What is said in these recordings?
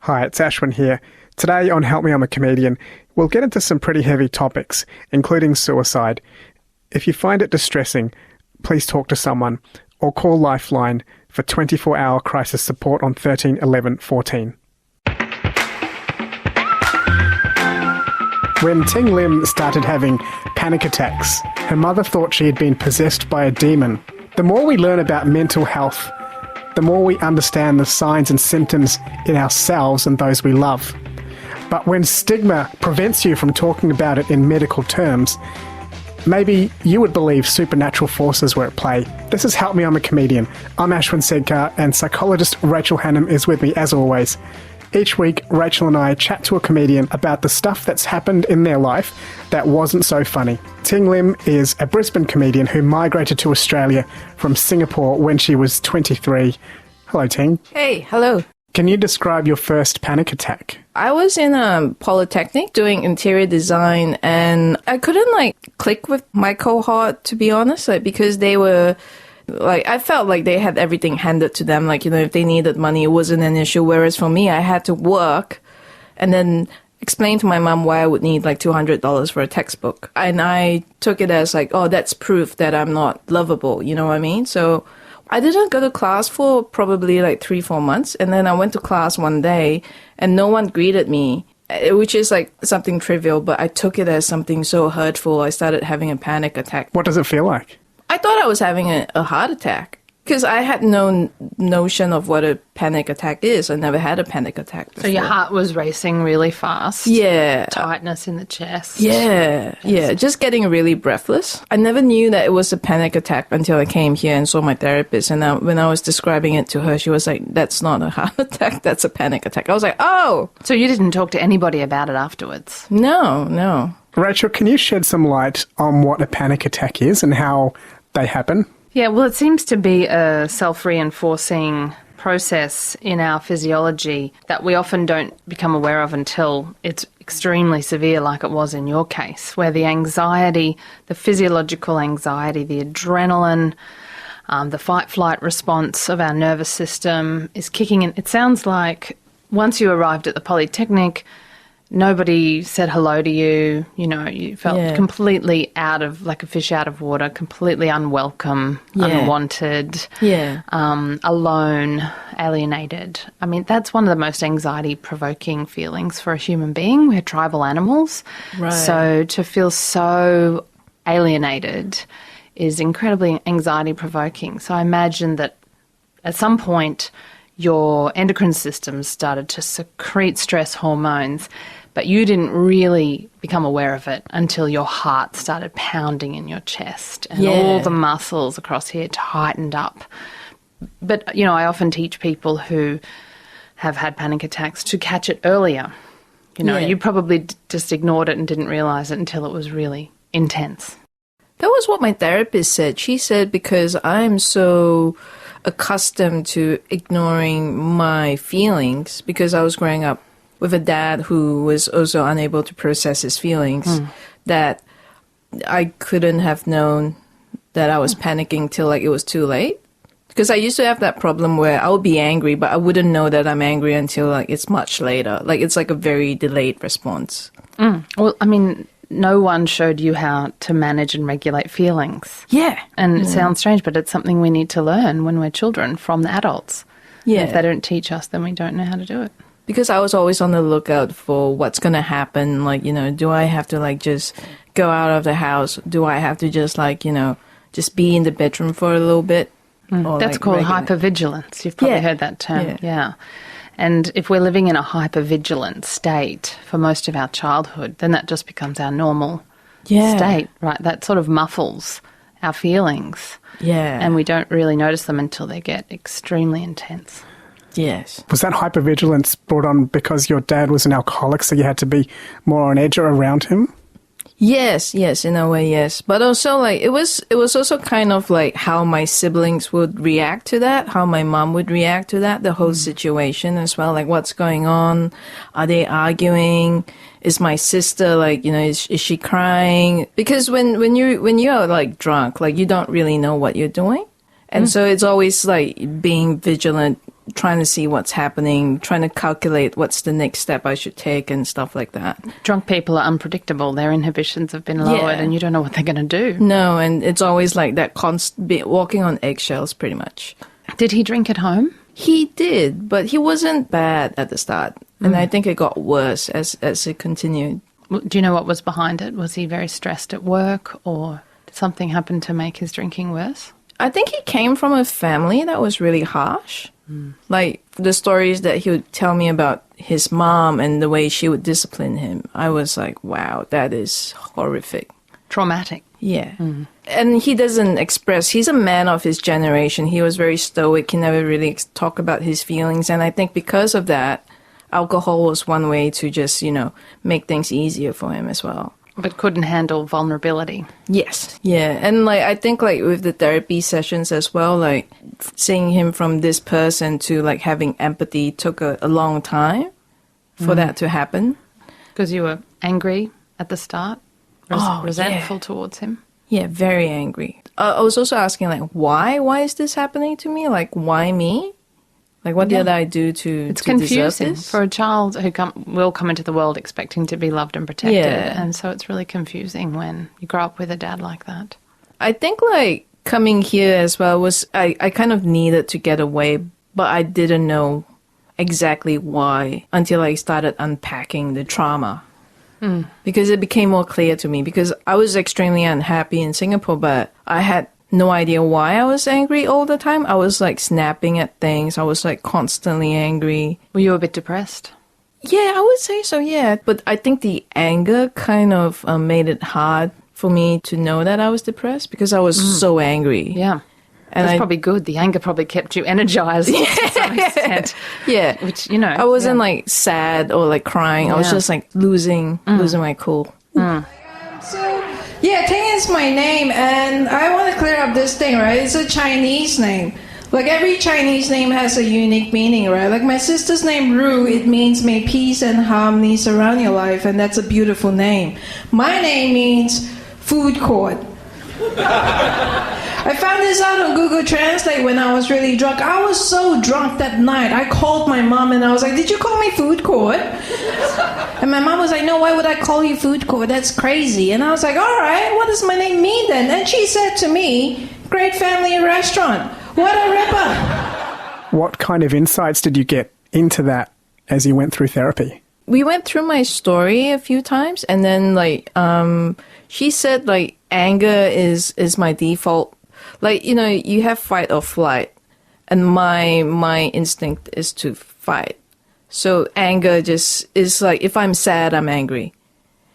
Hi, it's Ashwin here. Today on Help Me I'm a Comedian, we'll get into some pretty heavy topics, including suicide. If you find it distressing, please talk to someone or call Lifeline for 24-hour crisis support on 13 11 14. When Ting Lim started having panic attacks, her mother thought she had been possessed by a demon. The more we learn about mental health, the more we understand the signs and symptoms in ourselves and those we love. But when stigma prevents you from talking about it in medical terms, maybe you would believe supernatural forces were at play. This is Help Me I'm a Comedian. I'm Ashwin Segkar, and psychologist Rachel Hannam is with me as always. Each week, Rachel and I chat to a comedian about the stuff that's happened in their life that wasn't so funny. Ting Lim is a Brisbane comedian who migrated to Australia from Singapore when she was 23. Hello, Ting. Hey, hello. Can you describe your first panic attack? I was in a polytechnic doing interior design, and I couldn't click with my cohort, to be honest, because they were I felt like they had everything handed to them. If they needed money, it wasn't an issue. Whereas for me, I had to work and then explain to my mom why I would need $200 for a textbook. And I took it as that's proof that I'm not lovable. You know what I mean? So I didn't go to class for probably 3-4 months. And then I went to class one day and no one greeted me, which is something trivial, but I took it as something so hurtful. I started having a panic attack. What does it feel like? I thought I was having a heart attack because I had no notion of what a panic attack is. I never had a panic attack before. So your heart was racing really fast? Yeah. Tightness in the chest? Yeah. Just getting really breathless. I never knew that it was a panic attack until I came here and saw my therapist. And when I was describing it to her, she was like, that's not a heart attack, that's a panic attack. I was like, oh! So you didn't talk to anybody about it afterwards? No. Rachel, can you shed some light on what a panic attack is and how they happen? Yeah, well, it seems to be a self-reinforcing process in our physiology that we often don't become aware of until it's extremely severe, like it was in your case, where the anxiety, the physiological anxiety, the adrenaline, the fight-flight response of our nervous system is kicking in. It sounds like once you arrived at the Polytechnic, nobody said hello to you, you felt completely out of, like a fish out of water, completely unwelcome, unwanted, alone, alienated. I mean, that's one of the most anxiety-provoking feelings for a human being. We're tribal animals. Right. So to feel so alienated is incredibly anxiety-provoking. So I imagine that at some point your endocrine system started to secrete stress hormones, but you didn't really become aware of it until your heart started pounding in your chest and all the muscles across here tightened up. But, I often teach people who have had panic attacks to catch it earlier. You probably just ignored it and didn't realise it until it was really intense. That was what my therapist said. She said because I'm so accustomed to ignoring my feelings because I was growing up with a dad who was also unable to process his feelings, that I couldn't have known that I was panicking till it was too late. Because I used to have that problem where I would be angry, but I wouldn't know that I'm angry until it's much later. It's a very delayed response. Well, I mean, no one showed you how to manage and regulate feelings. Yeah. And it sounds strange, but it's something we need to learn when we're children from the adults. Yeah. And if they don't teach us, then we don't know how to do it. Because I was always on the lookout for what's going to happen. Do I have to just go out of the house? Do I have to just just be in the bedroom for a little bit? Or That's called hypervigilance. You've probably heard that term. Yeah. And if we're living in a hypervigilant state for most of our childhood, then that just becomes our normal state, right? That sort of muffles our feelings. Yeah. And we don't really notice them until they get extremely intense. Yes. Was that hypervigilance brought on because your dad was an alcoholic, so you had to be more on edge around him? Yes, in a way, yes. But also, it was also kind of how my siblings would react to that, how my mom would react to that, the whole situation as well. What's going on? Are they arguing? Is my sister, is she crying? Because when you're drunk, you don't really know what you're doing. And so it's always being vigilant trying to see what's happening, trying to calculate what's the next step I should take and stuff like that. Drunk people are unpredictable. Their inhibitions have been lowered and you don't know what they're going to do. No, and it's always like that constant walking on eggshells pretty much. Did he drink at home? He did, but he wasn't bad at the start. And I think it got worse as it continued. Do you know what was behind it? Was he very stressed at work, or did something happen to make his drinking worse? I think he came from a family that was really harsh. Like the stories that he would tell me about his mom and the way she would discipline him. I was like, wow, that is horrific. Traumatic. Yeah. And he doesn't express, he's a man of his generation. He was very stoic. He never really talk about his feelings. And I think because of that, alcohol was one way to just, make things easier for him as well. But couldn't handle vulnerability. Yes. Yeah. And like, I think like with the therapy sessions as well, like seeing him from this person to like having empathy took a long time for that to happen. Because you were angry at the start, resentful towards him. Yeah, very angry. I was also asking like, why? Why is this happening to me? Like, why me? Like, what did I do to It's deserve confusing this? for a child who will come into the world expecting to be loved and protected. Yeah. And so it's really confusing when you grow up with a dad like that. I think, like, coming here as well was, I kind of needed to get away, but I didn't know exactly why until I started unpacking the trauma. Because it became more clear to me, because I was extremely unhappy in Singapore, but I had no idea why I was angry all the time. I was like snapping at things. I was like constantly angry. Were you a bit depressed? Yeah, I would say so, yeah. But I think the anger kind of made it hard for me to know that I was depressed because I was so angry. Yeah. And that's probably good. The anger probably kept you energized to some extent. Yeah. Which, I wasn't like sad or like crying. I was just like losing my cool. So, yeah, Ting is my name, and I want to clear up this thing, right? It's a Chinese name. Like, every Chinese name has a unique meaning, right? Like, my sister's name, Ru, it means may peace and harmony surround your life, and that's a beautiful name. My name means food court. I found this out on Google Translate when I was really drunk. I was so drunk that night. I called my mom and I was like, did you call me food court? And my mom was like, no, why would I call you food court? That's crazy. And I was like, all right, what does my name mean then? And she said to me, great family restaurant. What a ripper. What kind of insights did you get into that as you went through therapy? We went through my story a few times, and then like she said like anger is my default. Like, you have fight or flight, and my instinct is to fight. So anger just is like, if I'm sad, I'm angry.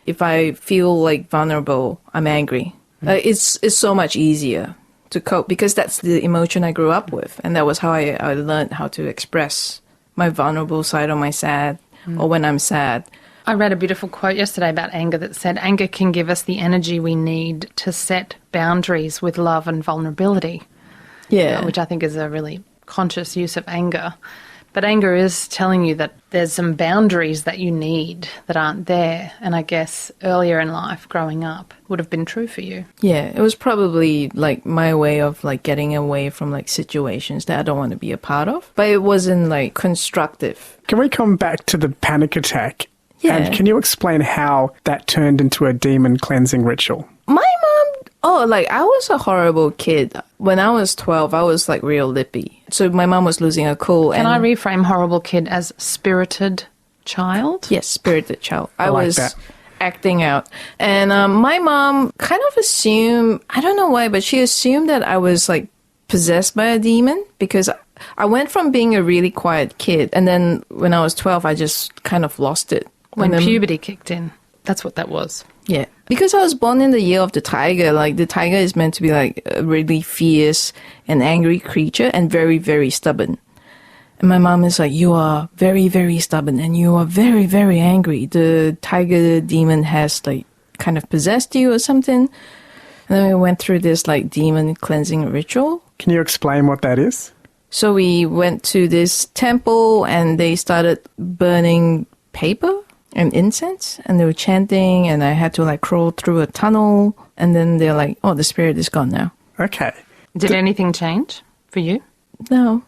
If I feel like vulnerable, I'm angry. It's so much easier to cope because that's the emotion I grew up with, and that was how I learned how to express my vulnerable side or my sad, or when I'm sad. I read a beautiful quote yesterday about anger that said, anger can give us the energy we need to set boundaries with love and vulnerability. Yeah. Which I think is a really conscious use of anger. But anger is telling you that there's some boundaries that you need that aren't there. And I guess earlier in life, growing up, would have been true for you. Yeah, it was probably like my way of like getting away from like situations that I don't want to be a part of. But it wasn't like constructive. Can we come back to the panic attack? Yeah. And can you explain how that turned into a demon cleansing ritual? My mom, I was a horrible kid. When I was 12, I was like real lippy. So my mom was losing her cool. Can I reframe horrible kid as spirited child? Yes, spirited child. I like was that. acting out. And my mom kind of assumed, I don't know why, but she assumed that I was like possessed by a demon because I went from being a really quiet kid. And then when I was 12, I just kind of lost it. When puberty kicked in. That's what that was. Yeah. Because I was born in the year of the tiger. Like, the tiger is meant to be like a really fierce and angry creature and very, very stubborn. And my mom is like, you are very, very stubborn and you are very, very angry. The tiger demon has like kind of possessed you or something. And then we went through this like demon cleansing ritual. Can you explain what that is? So we went to this temple and they started burning paper and incense, and they were chanting, and I had to like crawl through a tunnel, and then they're like, oh, the spirit is gone now. Okay. Did anything change for you? No.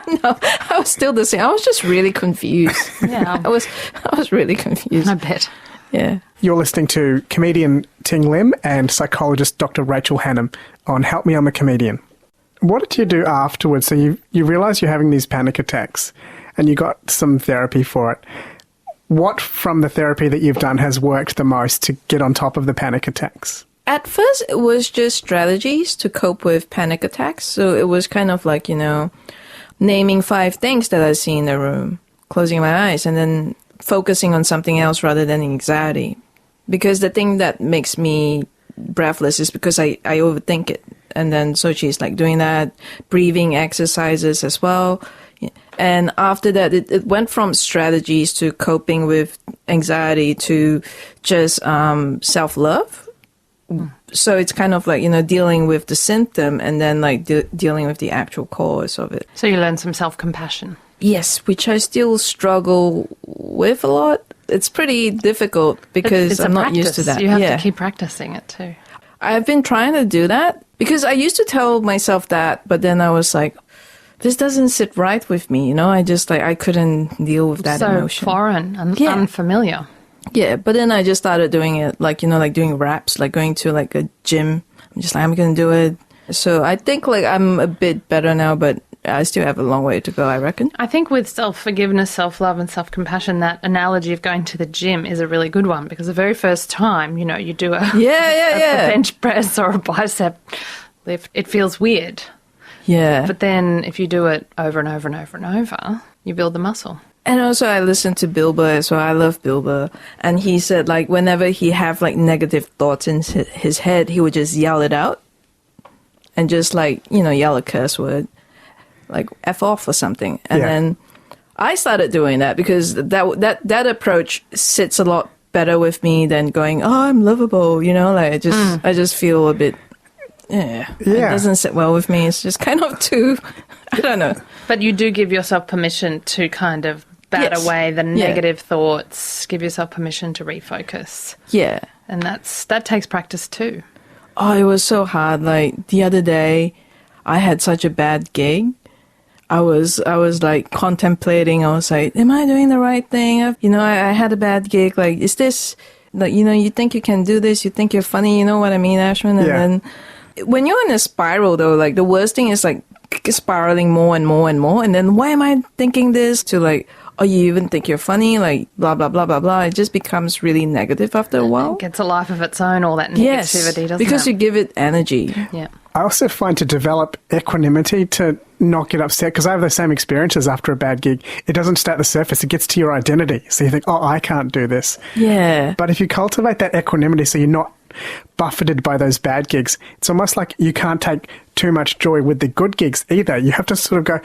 No, I was still the same. I was just really confused. Yeah. I was really confused. I bet. Yeah. You're listening to comedian Ting Lim and psychologist Dr. Rachel Hannam on Help Me, I'm a Comedian. What did you do afterwards? So you realise you're having these panic attacks and you got some therapy for it. What from the therapy that you've done has worked the most to get on top of the panic attacks? At first, it was just strategies to cope with panic attacks. So it was kind of like, naming 5 things that I see in the room, closing my eyes, and then focusing on something else rather than anxiety. Because the thing that makes me breathless is because I overthink it. And then so she's like doing that, breathing exercises as well. And after that, it went from strategies to coping with anxiety to just self-love. So it's kind of like, dealing with the symptom and then like dealing with the actual cause of it. So you learn some self-compassion. Yes, which I still struggle with a lot. It's pretty difficult because I'm not used to that. You have to keep practicing it too. I've been trying to do that because I used to tell myself that, but then I was like, this doesn't sit right with me, I just I couldn't deal with that emotion. So foreign and unfamiliar. Yeah, but then I just started doing it like doing reps, like going to like a gym. I'm just like, I'm going to do it. So I think like I'm a bit better now, but I still have a long way to go, I reckon. I think with self-forgiveness, self-love and self-compassion, that analogy of going to the gym is a really good one because the very first time, you do a bench press or a bicep lift, it feels weird. Yeah. But then if you do it over and over and over and over, you build the muscle. And also I listened to Bill Burr, so I love Bill Burr. And he said like whenever he have like negative thoughts in his head, he would just yell it out and just like, yell a curse word, like F off or something. And then I started doing that because that approach sits a lot better with me than going, oh, I'm lovable, I just feel a bit, it doesn't sit well with me. It's just kind of too, I don't know. But you do give yourself permission to kind of bat away the negative thoughts, give yourself permission to refocus. Yeah. And that takes practice too. Oh, it was so hard. Like the other day, I had such a bad gig. I was like contemplating. I was like, am I doing the right thing? I had a bad gig. Like, is this, like, you think you can do this? You think you're funny? You know what I mean, Ashwin? And then when you're in a spiral, though, like the worst thing is like spiraling more and more and more. And then why am I thinking this? To like, oh, you even think you're funny? Like, blah, blah, blah, blah, blah. It just becomes really negative after a while. It gets a life of its own, all that negativity, doesn't it? Because you give it energy. Yeah. I also find to develop equanimity to not get upset, because I have the same experiences after a bad gig. It doesn't stay at the surface. It gets to your identity. So you think, oh, I can't do this. Yeah. But if you cultivate that equanimity so you're not buffeted by those bad gigs, it's almost like you can't take too much joy with the good gigs either. You have to sort of go,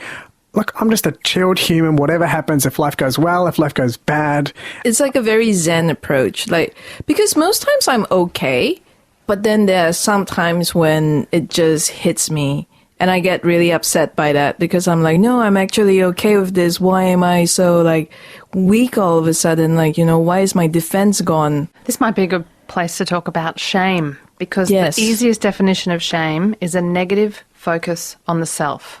look, I'm just a chilled human. Whatever happens, if life goes well, if life goes bad. It's like a very Zen approach. Like, because most times I'm okay, but then there are some times when it just hits me and I get really upset by that because I'm like, no, I'm actually okay with this. Why am I so like weak all of a sudden? Like, why is my defense gone? This might be a good place to talk about shame, because the easiest definition of shame is a negative focus on the self.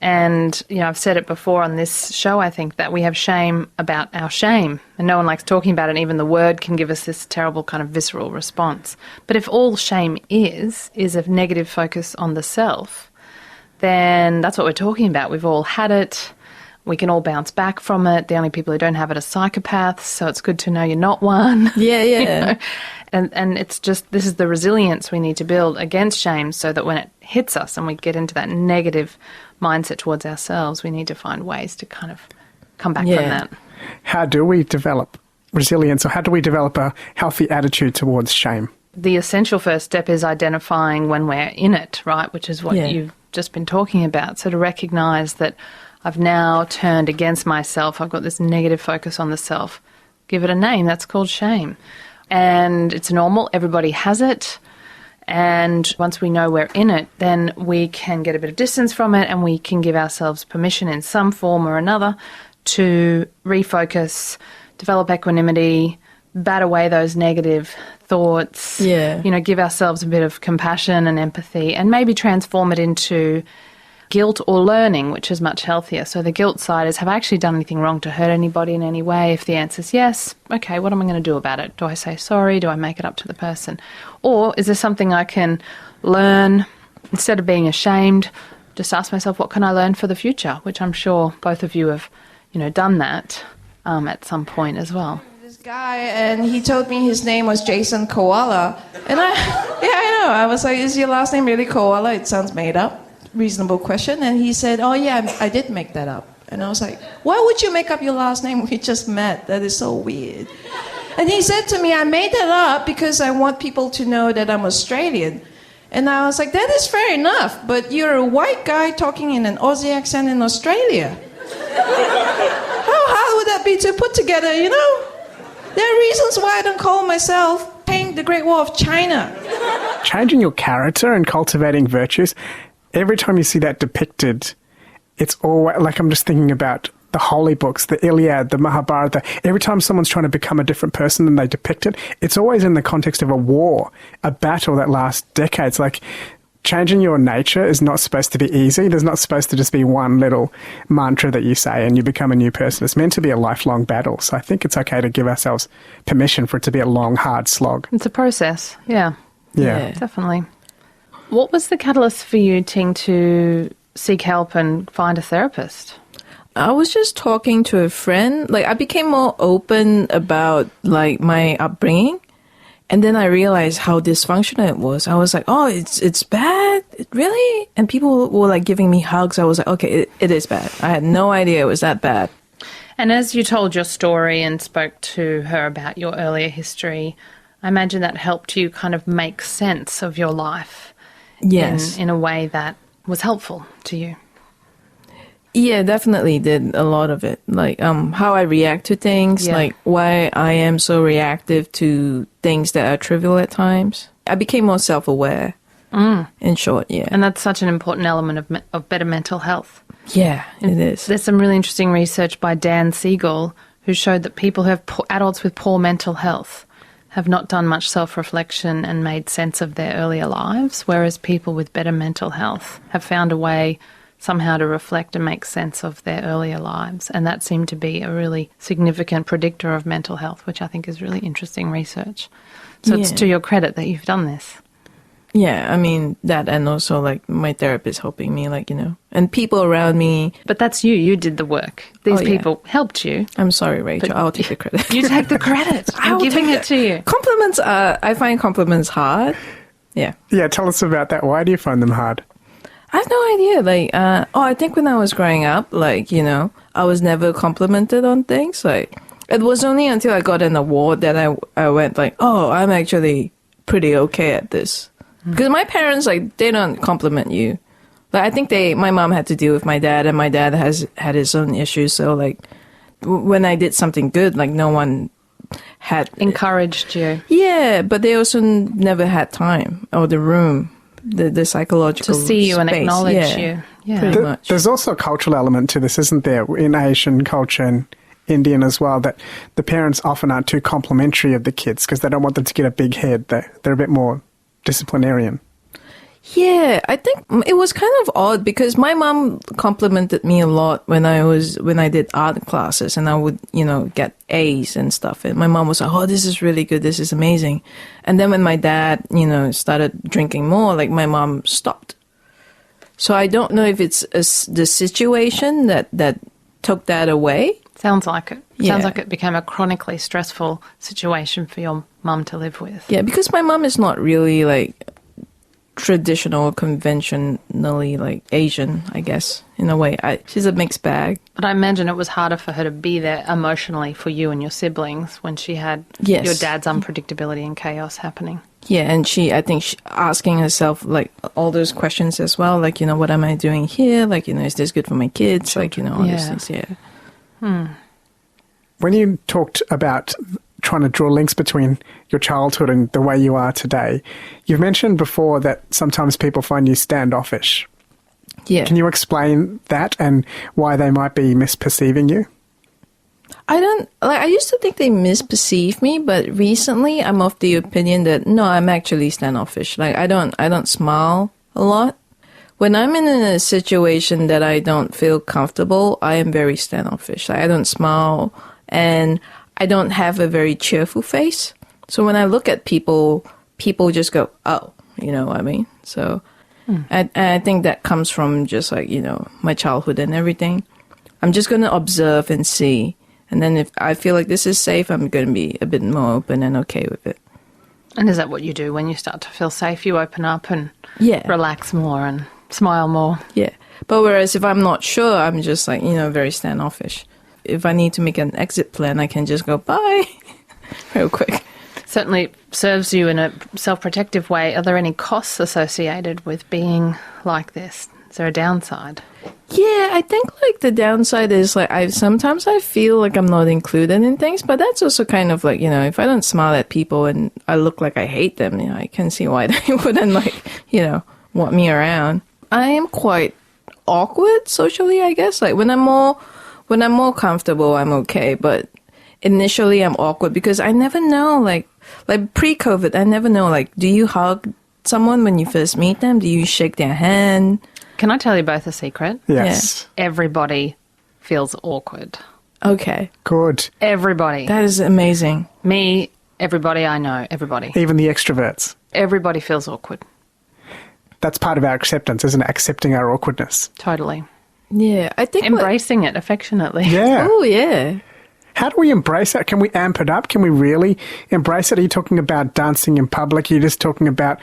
And, I've said it before on this show, I think, that we have shame about our shame. And no one likes talking about it, and even the word can give us this terrible kind of visceral response. But if all shame is a negative focus on the self, then that's what we're talking about. We've all had it. We can all bounce back from it. The only people who don't have it are psychopaths, so it's good to know you're not one. Yeah. And it's just, this is the resilience we need to build against shame, so that when it hits us and we get into that negative mindset towards ourselves, we need to find ways to kind of come back from that. How do we develop resilience, or how do we develop a healthy attitude towards shame? The essential first step is identifying when we're in it, right, which is what you've just been talking about. So to recognise that I've now turned against myself, I've got this negative focus on the self, give it a name, that's called shame. And it's normal, everybody has it. And once we know we're in it, then we can get a bit of distance from it, and we can give ourselves permission in some form or another to refocus, develop equanimity, bat away those negative thoughts, give ourselves a bit of compassion and empathy, and maybe transform it into guilt or learning, which is much healthier. So the guilt side is, have I actually done anything wrong to hurt anybody in any way? If the answer is yes, okay, what am I going to do about it? Do I say sorry? Do I make it up to the person? Or is there something I can learn instead of being ashamed? Just ask myself, what can I learn for the future? Which I'm sure both of you have, done that at some point as well. This guy, and he told me his name was Jason Koala. And I know. I was like, is your last name really Koala? It sounds made up. Reasonable question. And he said, oh yeah, I did make that up. And I was like, why would you make up your last name? We just met. That is so weird. And he said to me, I made that up because I want people to know that I'm Australian. And I was like, that is fair enough, but you're a white guy talking in an Aussie accent in Australia. How hard would that be to put together, There are reasons why I don't call myself Peng the Great Wall of China. Changing your character and cultivating virtues, every time you see that depicted, it's always, like I'm just thinking about the holy books, the Iliad, the Mahabharata. Every time someone's trying to become a different person than they depict it, it's always in the context of a war, a battle that lasts decades. Like, changing your nature is not supposed to be easy. There's not supposed to just be one little mantra that you say and you become a new person. It's meant to be a lifelong battle. So I think it's okay to give ourselves permission for it to be a long, hard slog. It's a process, yeah. Yeah. Definitely. What was the catalyst for you, Ting, to seek help and find a therapist? I was just talking to a friend. Like, I became more open about, like, my upbringing. And then I realized how dysfunctional it was. I was like, oh, it's bad? Really? And people were, like, giving me hugs. I was like, okay, it is bad. I had no idea it was that bad. And as you told your story and spoke to her about your earlier history, I imagine that helped you kind of make sense of your life. Yes. In a way that was helpful to you. Yeah, definitely did a lot of it. Like, how I react to things, like why I am so reactive to things that are trivial at times. I became more self-aware, in short, yeah. And that's such an important element of better mental health. Yeah, it is. There's some really interesting research by Dan Siegel who showed that people who have adults with poor mental health have not done much self-reflection and made sense of their earlier lives, whereas people with better mental health have found a way somehow to reflect and make sense of their earlier lives. And that seemed to be a really significant predictor of mental health, which I think is really interesting research. So it's to your credit that you've done this. Yeah, I mean, that, and also, like, my therapist helping me, like, and people around me. But that's you. You did the work. These people helped you. I'm sorry, Rachel. I'll take the credit. You take the credit. I'm giving it to you. Compliments, I find compliments hard. Yeah. Yeah, tell us about that. Why do you find them hard? I have no idea. Like, I think when I was growing up, like, I was never complimented on things. Like, it was only until I got an award that I went like, oh, I'm actually pretty okay at this. Because my parents, like, they don't compliment you. Like, I think my mom had to deal with my dad, and my dad has had his own issues. So, like, when I did something good, like, no one had encouraged you. Yeah, but they also never had time or the room, the psychological to see you space. and acknowledge you. Yeah, pretty much. There's also a cultural element to this, isn't there? In Asian culture and Indian as well, that the parents often aren't too complimentary of the kids because they don't want them to get a big head. They're a bit more disciplinarian. Yeah, I think it was kind of odd because my mom complimented me a lot when I did art classes, and I would, get A's and stuff. And my mom was like, "Oh, this is really good. This is amazing." And then when my dad, started drinking more, like, my mom stopped. So I don't know if it's the situation that took that away. Sounds like it. Sounds like it became a chronically stressful situation for your mum to live with. Yeah, because my mom is not really, like, traditional, conventionally, like, Asian, I guess, in a way. She's a mixed bag. But I imagine it was harder for her to be there emotionally for you and your siblings when she had your dad's unpredictability and chaos happening. Yeah, and I think she asking herself, like, all those questions as well, like, what am I doing here? Like, is this good for my kids? Children. Like, all these things, yeah. When you talked about trying to draw links between your childhood and the way you are today, you've mentioned before that sometimes people find you standoffish. Yeah. Can you explain that and why they might be misperceiving you? I used to think they misperceive me, but recently I'm of the opinion that, no, I'm actually standoffish. Like, I don't smile a lot, when I'm in a situation that I don't feel comfortable, I am very standoffish. Like, I don't smile and I don't have a very cheerful face. So when I look at people just go, oh, you know what I mean? So I think that comes from just like, you know, my childhood and everything. I'm just going to observe and see. And then if I feel like this is safe, I'm going to be a bit more open and okay with it. And is that what you do when you start to feel safe? You open up and Yeah. relax more and smile more? Yeah. But whereas if I'm not sure, I'm just like, you know, very standoffish. If I need to make an exit plan, I can just go, bye, real quick. Certainly serves you in a self-protective way. Are there any costs associated with being like this? Is there a downside? Yeah, I think like the downside is like sometimes I feel like I'm not included in things, but that's also kind of like, you know, if I don't smile at people and I look like I hate them, you know, I can see why they wouldn't like, you know, want me around. I am quite awkward socially, I guess. Like when I'm more comfortable, I'm okay, but initially I'm awkward because I never know like pre-COVID, I never know like, do you hug someone when you first meet them? Do you shake their hand? Can I tell you both a secret? Yes. Everybody feels awkward. Okay. Good. Everybody. That is amazing. Me, everybody I know, everybody. Even the extroverts. Everybody feels awkward. That's part of our acceptance, isn't it? Accepting our awkwardness. Totally. Yeah, I think Embracing it affectionately. Yeah. Oh, yeah. How do we embrace that? Can we amp it up? Can we really embrace it? Are you talking about dancing in public? Are you just talking about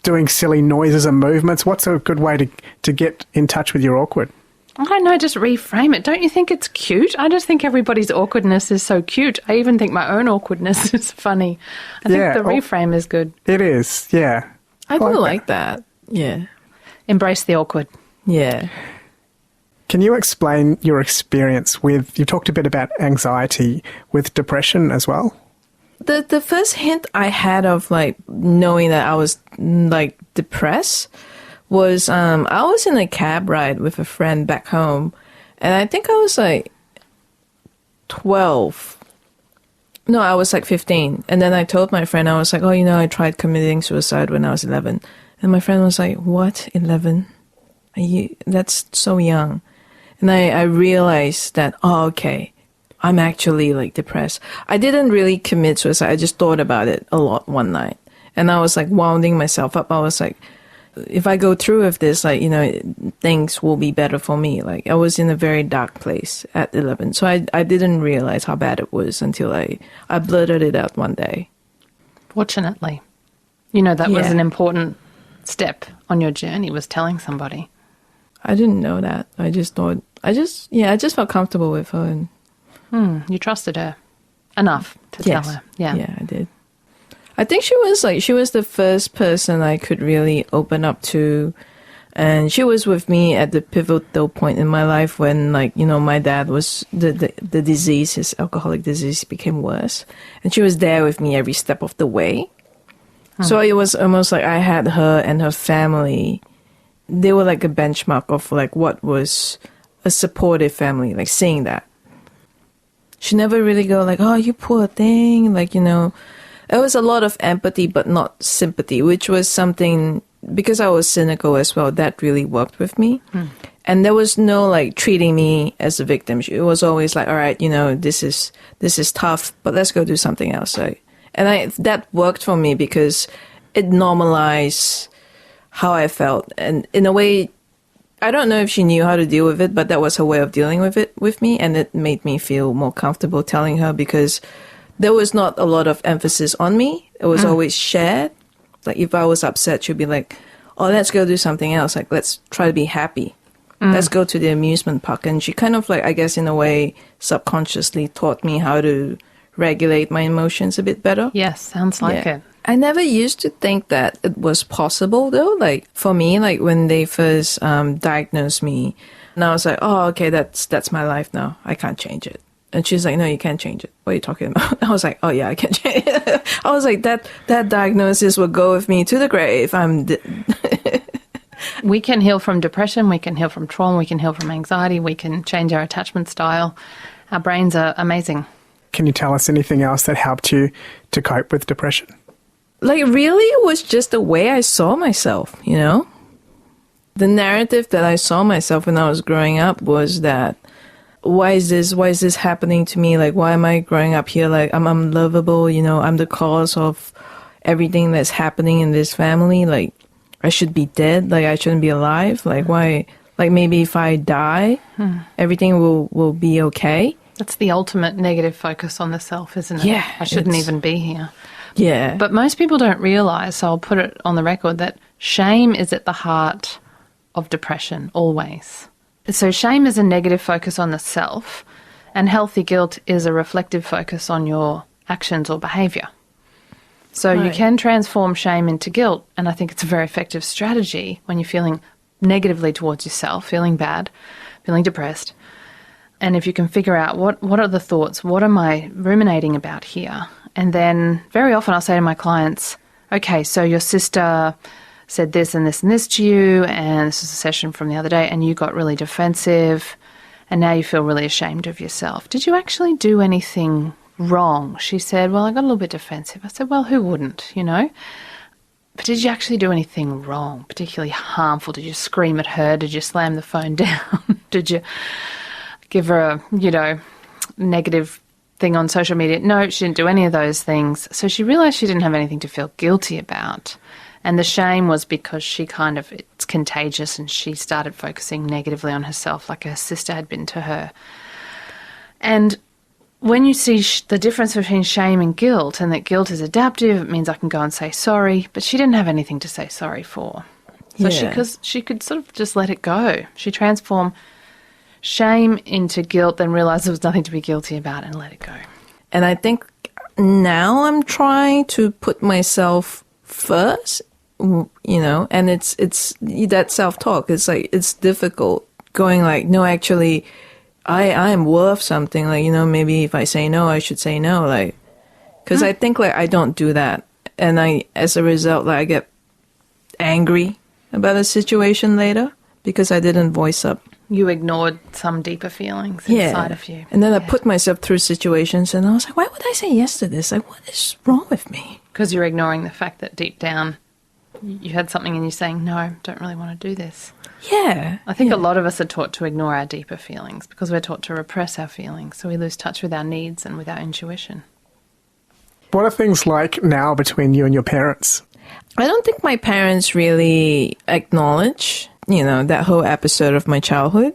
doing silly noises and movements? What's a good way to get in touch with your awkward? I don't know, just reframe it. Don't you think it's cute? I just think everybody's awkwardness is so cute. I even think my own awkwardness is funny. I think the reframe is good. It is, yeah. I do like that. Yeah. Embrace the awkward. Yeah. Can you explain your experience with, you talked a bit about anxiety with depression as well? The first hint I had of like knowing that I was like depressed was I was in a cab ride with a friend back home, and I think I was like 12. No, I was like 15. And then I told my friend, I was like, oh, you know, I tried committing suicide when I was 11. And my friend was like, what, 11? That's so young. And I realized that, oh, okay, I'm actually like depressed. I didn't really commit suicide. I just thought about it a lot one night. And I was like wounding myself up. I was like, if I go through with this, like, you know, things will be better for me. Like I was in a very dark place at 11. So I didn't realize how bad it was until I blurted it out one day. Fortunately. You know, that was an important step on your journey, was telling somebody. I didn't know that. I just thought, I just felt comfortable with her. And you trusted her enough to tell her. Yeah, I did. I think she was the first person I could really open up to. And she was with me at the pivotal point in my life when, like, you know, my dad was, the disease, his alcoholic disease became worse. And she was there with me every step of the way. So it was almost like I had her and her family. They were like a benchmark of like what was a supportive family, like seeing that. She never really go like, oh, you poor thing. Like, you know, it was a lot of empathy, but not sympathy, which was something, because I was cynical as well, that really worked with me. And there was no like treating me as a victim. It was always like, all right, you know, this is tough, but let's go do something else. And that worked for me because it normalized how I felt. And in a way, I don't know if she knew how to deal with it, but that was her way of dealing with it with me. And it made me feel more comfortable telling her because there was not a lot of emphasis on me. It was always shared. Like if I was upset, she'd be like, oh, let's go do something else. Like, let's try to be happy. Let's go to the amusement park. And she kind of like, I guess in a way, subconsciously taught me how to regulate my emotions a bit better. Yes, sounds like it. I never used to think that it was possible though. Like for me, like when they first diagnosed me, and I was like, oh, okay, that's my life now. I can't change it. And she's like, no, you can't change it. What are you talking about? I was like, oh yeah, I can change it. I was like, that diagnosis will go with me to the grave. We can heal from depression. We can heal from trauma. We can heal from anxiety. We can change our attachment style. Our brains are amazing. Can you tell us anything else that helped you to cope with depression? Like really, it was just the way I saw myself, you know? The narrative that I saw myself when I was growing up was that, why is this happening to me? Like, why am I growing up here? Like, I'm unlovable, you know, I'm the cause of everything that's happening in this family. Like, I should be dead. Like, I shouldn't be alive. Like, why? Like, maybe if I die, everything will be okay. That's the ultimate negative focus on the self, isn't it? Yeah. I shouldn't even be here. Yeah. But most people don't realise, so I'll put it on the record, that shame is at the heart of depression, always. So shame is a negative focus on the self, and healthy guilt is a reflective focus on your actions or behaviour. So you can transform shame into guilt, and I think it's a very effective strategy when you're feeling negatively towards yourself, feeling bad, feeling depressed. And if you can figure out what are the thoughts, what am I ruminating about here? And then very often I'll say to my clients, okay, so your sister said this and this and this to you, and this is a session from the other day, and you got really defensive, and now you feel really ashamed of yourself. Did you actually do anything wrong? She said, well, I got a little bit defensive. I said, well, who wouldn't, you know? But did you actually do anything wrong, particularly harmful? Did you scream at her? Did you slam the phone down? Did you give her a, you know, negative thing on social media? No, she didn't do any of those things. So she realised she didn't have anything to feel guilty about. And the shame was because she it's contagious, and she started focusing negatively on herself like her sister had been to her. And when you see the difference between shame and guilt, and that guilt is adaptive, it means I can go and say sorry, but she didn't have anything to say sorry for. So she could sort of just let it go. She transformed shame into guilt, then realised there was nothing to be guilty about, and let it go. And I think now I'm trying to put myself first, you know, and it's that self-talk. It's like, it's difficult going like, no, actually, I am worth something. Like, you know, maybe if I say no, I should say no. Like, because I think like I don't do that. And as a result, like I get angry about a situation later because I didn't voice up. You ignored some deeper feelings inside of you. And then I put myself through situations and I was like, why would I say yes to this? Like, what is wrong with me? Because you're ignoring the fact that deep down you had something and you're saying, no, I don't really want to do this. Yeah. I think a lot of us are taught to ignore our deeper feelings because we're taught to repress our feelings. So we lose touch with our needs and with our intuition. What are things like now between you and your parents? I don't think my parents really acknowledge, you know, that whole episode of my childhood.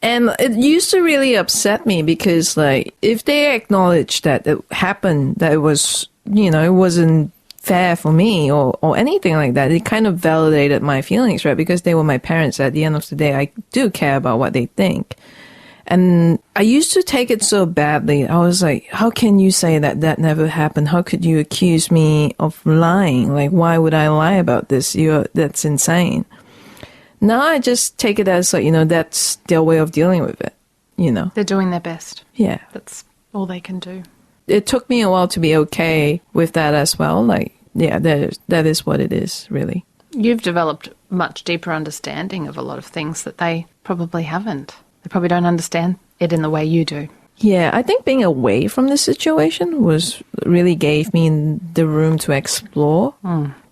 And it used to really upset me because, like, if they acknowledged that it happened, that it was, you know, it wasn't fair for me or anything like that, it kind of validated my feelings, right? Because they were my parents. At the end of the day, I do care about what they think. And I used to take it so badly. I was like, how can you say that that never happened? How could you accuse me of lying? Like, why would I lie about this? That's insane. Now I just take it as, like, you know, that's their way of dealing with it, you know. They're doing their best. Yeah. That's all they can do. It took me a while to be okay with that as well. Like, yeah, that is what it is, really. You've developed much deeper understanding of a lot of things that they probably haven't. They probably don't understand it in the way you do. Yeah, I think being away from the situation really gave me the room to explore.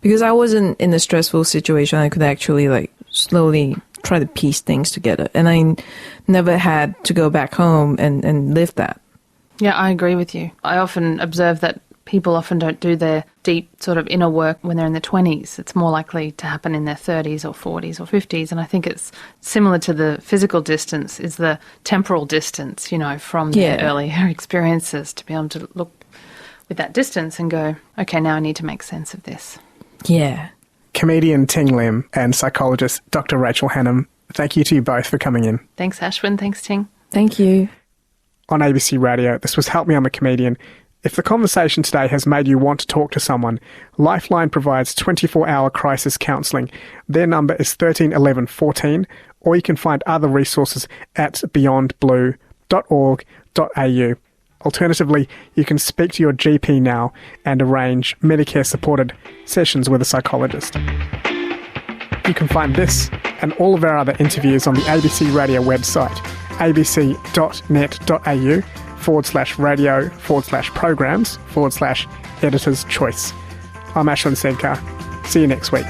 Because I wasn't in a stressful situation. I could actually, like, slowly try to piece things together. And I never had to go back home and live that. Yeah, I agree with you. I often observe that people often don't do their deep sort of inner work when they're in their 20s. It's more likely to happen in their 30s or 40s or 50s. And I think it's similar to the physical distance is the temporal distance, you know, from their earlier experiences, to be able to look with that distance and go, okay, now I need to make sense of this. Yeah. Comedian Ting Lim and psychologist Dr. Rachel Hannam, thank you to you both for coming in. Thanks, Ashwin. Thanks, Ting. Thank you. On ABC Radio, this was Help Me, I'm a Comedian. If the conversation today has made you want to talk to someone, Lifeline provides 24-hour crisis counselling. Their number is 13 11 14, or you can find other resources at beyondblue.org.au. Alternatively, you can speak to your GP now and arrange Medicare-supported sessions with a psychologist. You can find this and all of our other interviews on the ABC Radio website, abc.net.au/radio/programs/editor's choice. I'm Ashwin Segkar. See you next week.